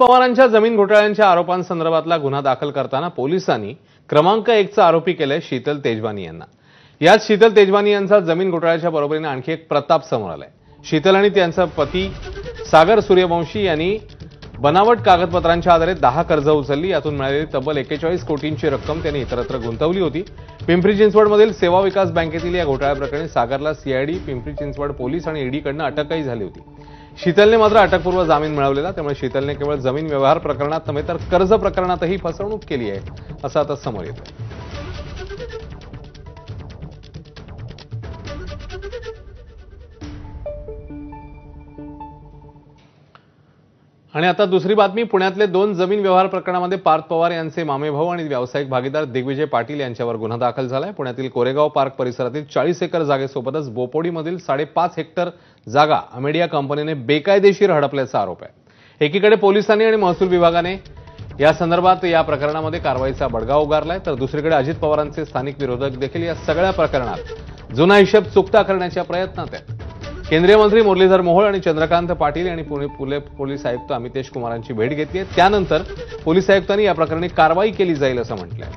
पवारांच्या जमीन घोटाळ्यांच्या आरोपांसंदर्भातला गुन्हा दाखल करताना पोलिसांनी क्रमांक 1 चा आरोपी केलाय शीतल तेजवानी यांना। यात शीतल तेजवानी यांचा जमीन घोटाळ्याच्या बरोबरीने आणखी एक प्रताप समोर आलाय। शीतल आणि त्यांचा पती सागर सूर्यवंशी यांनी बनावट कागदपत्रांच्या आधारे 10 कर्ज उचलली। यातून मिळालेली तब्बल 41 कोटींची रक्कम त्यांनी इतरत्र गुंतवली होती। पिंपरी चिंचवडमधील सेवा विकास बँकेतील या घोटाळ्याप्रकरणी सागरला सीआयडी, पिंपरी चिंचवड पोलीस आणि ईडीकडून अटकही झाली होती। शीतलने मात्र अटकपूर्व जामीन मिळवलेला, त्यामुळे शीतलने केवळ जमीन व्यवहार प्रकरणात नव्हे तर कर्ज प्रकरणातही फसवणूक केली आहे असं आता समोर येतंय। आणि आता दुसरी बातमी, पुण्यातले 2 जमीन व्यवहार प्रकरणामध्ये पार्थ पवार यांचे मामेभाऊ आणि व्यावसायिक भागीदार दिग्विजय पाटील यांच्यावर गुन्हा दाखल झालाय। पुण्यातील कोरेगाव पार्क परिसरातील 40 एकर जागेसोबतच बोपोडीमधील 5.5 हेक्टर जागा अमेडिया कंपनीने बेकायदेशीर हडपल्याचा आरोप आहे। एकीकडे पोलिसांनी आणि महसूल विभागाने या संदर्भात या प्रकरणामध्ये कारवाईचा बडगा उगारलाय, तर दुसरीकडे अजित पवारांचे स्थानिक विरोधक देखील या सगळ्या प्रकरणात जुना हिशोब चुकता करण्याच्या प्रयत्नात आहेत। केंद्रीय मंत्री मुरलीधर मोहोळ आणि चंद्रकांत पाटील यांनी पुणे पोलीस आयुक्त अमितेश कुमारांची भेट घेतली आहे। त्यानंतर पोलीस आयुक्तांनी या प्रकरणी कारवाई केली जाईल असं म्हटलंय।